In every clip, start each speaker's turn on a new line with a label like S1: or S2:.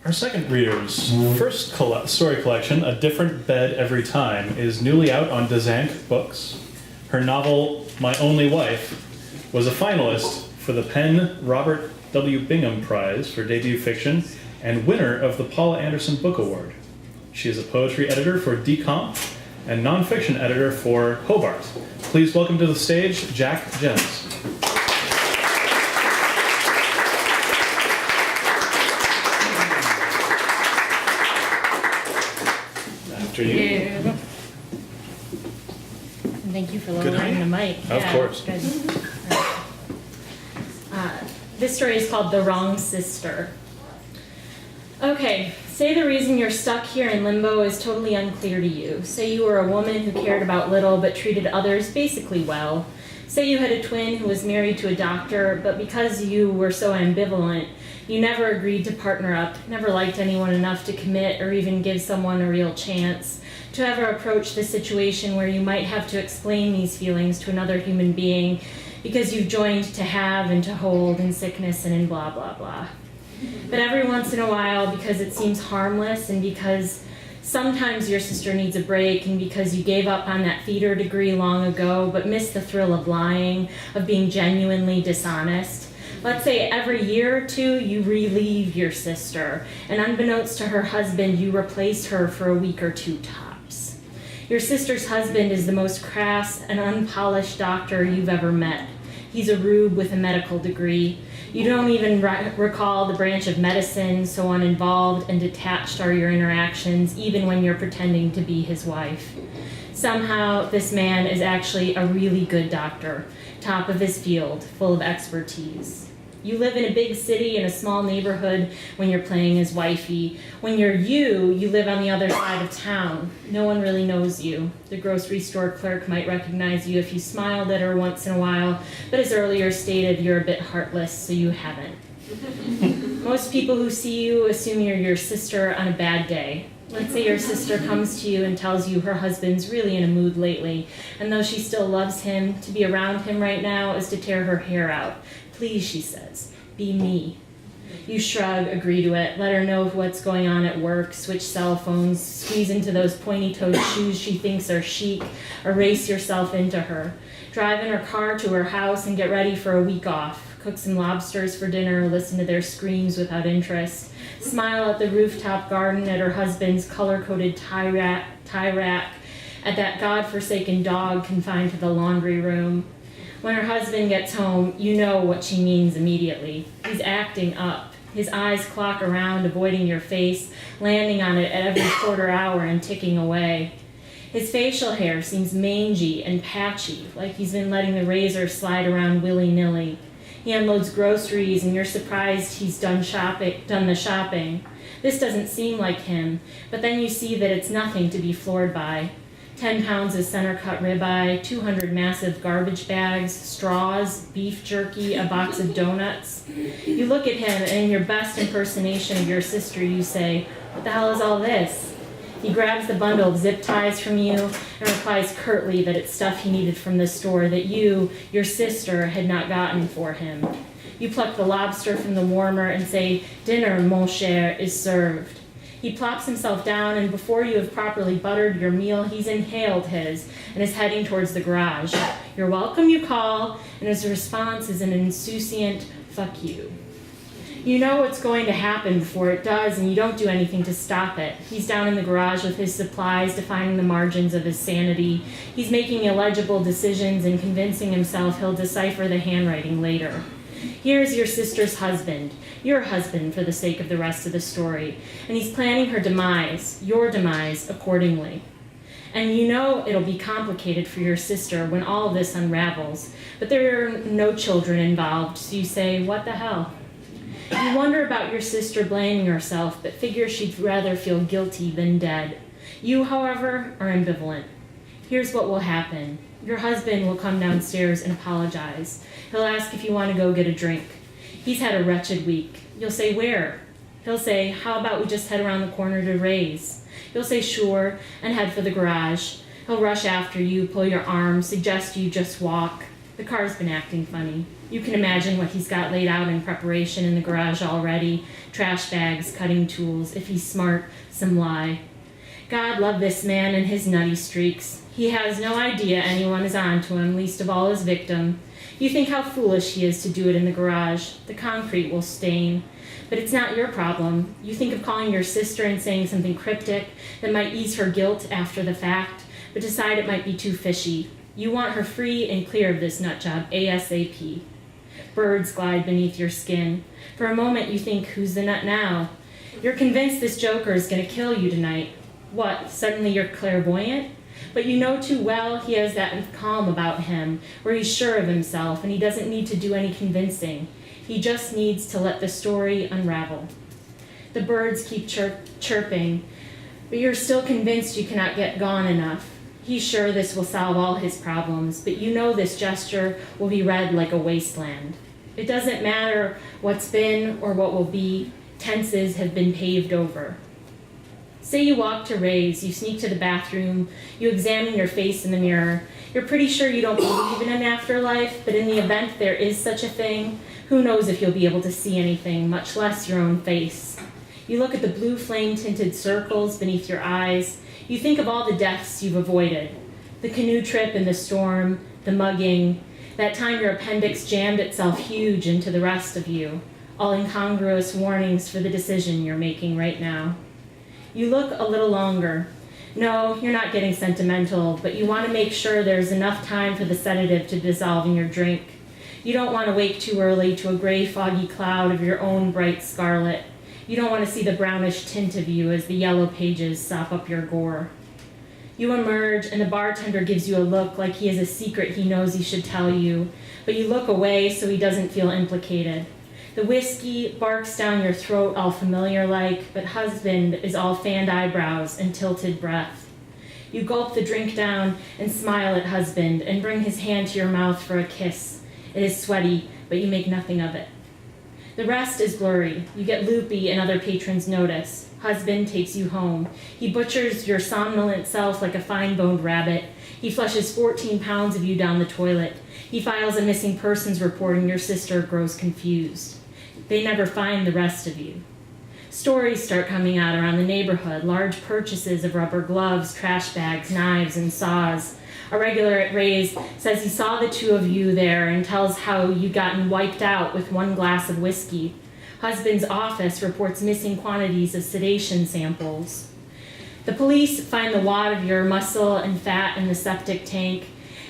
S1: Our second reader's first story collection, A Different Bed Every Time, is newly out on Jac Jemc Books. Her novel, My Only Wife, was a finalist for the Penn Robert W. Bingham Prize for Debut Fiction and winner of the Paula Anderson Book Award. She is a poetry editor for Decomp and nonfiction editor for Hobart. Please welcome to the stage Jac Jemc. After you.
S2: Thank you for lowering the mic.
S1: Of course.
S2: Good. This story is called The Wrong Sister. Okay, say the reason you're stuck here in limbo is totally unclear to you. Say you were a woman who cared about little but treated others basically well. Say you had a twin who was married to a doctor, but because you were so ambivalent, you never agreed to partner up, never liked anyone enough to commit or even give someone a real chance to ever approach the situation where you might have to explain these feelings to another human being because you've joined to have and to hold in sickness and in blah, blah, blah. But every once in a while, because it seems harmless and because sometimes your sister needs a break and because you gave up on that theater degree long ago but missed the thrill of lying, of being genuinely dishonest, let's say every year or two you relieve your sister, and unbeknownst to her husband, you replace her for a week or two tops. Your sister's husband is the most crass and unpolished doctor you've ever met. He's a rube with a medical degree. You don't even recall the branch of medicine, so uninvolved and detached are your interactions, even when you're pretending to be his wife. Somehow, this man is actually a really good doctor, top of his field, full of expertise. You live in a big city in a small neighborhood when you're playing his wifey. When you're you live on the other side of town. No one really knows you. The grocery store clerk might recognize you if you smiled at her once in a while, but as earlier stated, you're a bit heartless, so you haven't. Most people who see you assume you're your sister on a bad day. Let's say your sister comes to you and tells you her husband's really in a mood lately, and though she still loves him, to be around him right now is to tear her hair out. Please, she says, be me. You shrug, agree to it, let her know what's going on at work, switch cell phones, squeeze into those pointy-toed shoes she thinks are chic, or race yourself into her. Drive in her car to her house and get ready for a week off. Cook some lobsters for dinner, listen to their screams without interest. Smile at the rooftop garden, at her husband's color-coded tie rack, at that godforsaken dog confined to the laundry room. When her husband gets home, you know what she means immediately. He's acting up. His eyes clock around, avoiding your face, landing on it at every quarter hour and ticking away. His facial hair seems mangy and patchy, like he's been letting the razor slide around willy-nilly. He unloads groceries and you're surprised he's done the shopping. This doesn't seem like him, but then you see that it's nothing to be floored by. 10 pounds of center-cut ribeye, 200 massive garbage bags, straws, beef jerky, a box of donuts. You look at him and in your best impersonation of your sister you say, "What the hell is all this?" He grabs the bundle of zip ties from you and replies curtly that it's stuff he needed from the store that you, your sister, had not gotten for him. You pluck the lobster from the warmer and say, "Dinner, mon cher, is served." He plops himself down, and before you have properly buttered your meal, he's inhaled his and is heading towards the garage. "You're welcome," you call, and his response is an insouciant, "fuck you." You know what's going to happen before it does, and you don't do anything to stop it. He's down in the garage with his supplies, defining the margins of his sanity. He's making illegible decisions and convincing himself he'll decipher the handwriting later. Here's your sister's husband, your husband for the sake of the rest of the story, and he's planning her demise, your demise, accordingly. And you know it'll be complicated for your sister when all of this unravels, but there are no children involved, so you say, "What the hell?" You wonder about your sister blaming herself, but figure she'd rather feel guilty than dead. You, however, are ambivalent. Here's what will happen. Your husband will come downstairs and apologize. He'll ask if you want to go get a drink. He's had a wretched week. You'll say, "Where?" He'll say, "How about we just head around the corner to Ray's?" You'll say, "Sure," and head for the garage. He'll rush after you, pull your arm, suggest you just walk. The car's been acting funny. You can imagine what he's got laid out in preparation in the garage already. Trash bags, cutting tools. If he's smart, some lye. God love this man and his nutty streaks. He has no idea anyone is on to him, least of all his victim. You think how foolish he is to do it in the garage. The concrete will stain. But it's not your problem. You think of calling your sister and saying something cryptic that might ease her guilt after the fact, but decide it might be too fishy. You want her free and clear of this nut job ASAP. Birds glide beneath your skin. For a moment you think, who's the nut now? You're convinced this joker is going to kill you tonight. What, suddenly you're clairvoyant? But you know too well he has that calm about him, where he's sure of himself and he doesn't need to do any convincing. He just needs to let the story unravel. The birds keep chirping, but you're still convinced you cannot get gone enough. He's sure this will solve all his problems, but you know this gesture will be read like a wasteland. It doesn't matter what's been or what will be. Tenses have been paved over. Say you walk to Ray's, you sneak to the bathroom, you examine your face in the mirror. You're pretty sure you don't believe in an afterlife, but in the event there is such a thing, who knows if you'll be able to see anything, much less your own face. You look at the blue flame-tinted circles beneath your eyes. You think of all the deaths you've avoided. The canoe trip in the storm, the mugging, that time your appendix jammed itself huge into the rest of you, all incongruous warnings for the decision you're making right now. You look a little longer. No, you're not getting sentimental, but you want to make sure there's enough time for the sedative to dissolve in your drink. You don't want to wake too early to a gray, foggy cloud of your own bright scarlet. You don't want to see the brownish tint of you as the yellow pages sop up your gore. You emerge, and the bartender gives you a look like he has a secret he knows he should tell you, but you look away so he doesn't feel implicated. The whiskey barks down your throat all familiar-like, but husband is all fanned eyebrows and tilted breath. You gulp the drink down and smile at husband and bring his hand to your mouth for a kiss. It is sweaty, but you make nothing of it. The rest is blurry. You get loopy and other patrons notice. Husband takes you home. He butchers your somnolent self like a fine-boned rabbit. He flushes 14 pounds of you down the toilet. He files a missing persons report and your sister grows confused. They never find the rest of you. Stories start coming out around the neighborhood, large purchases of rubber gloves, trash bags, knives, and saws. A regular at Ray's says he saw the two of you there and tells how you'd gotten wiped out with one glass of whiskey. Husband's office reports missing quantities of sedation samples. The police find the wad of your muscle and fat in the septic tank,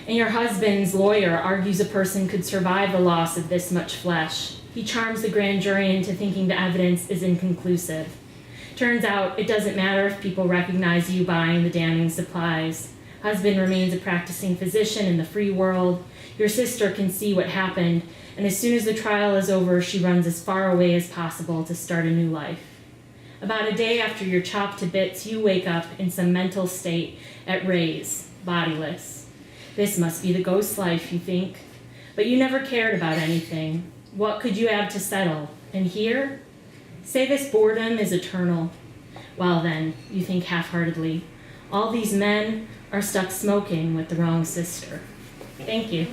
S2: and your husband's lawyer argues a person could survive the loss of this much flesh. He charms the grand jury into thinking the evidence is inconclusive. Turns out it doesn't matter if people recognize you buying the damning supplies. Husband remains a practicing physician in the free world. Your sister can see what happened, and as soon as the trial is over, she runs as far away as possible to start a new life. About a day after you're chopped to bits, you wake up in some mental state at Ray's, bodiless. This must be the ghost life, you think. But you never cared about anything. What could you have to settle? And here? Say this boredom is eternal. Well then, you think half-heartedly, all these men are stuck smoking with the wrong sister. Thank you.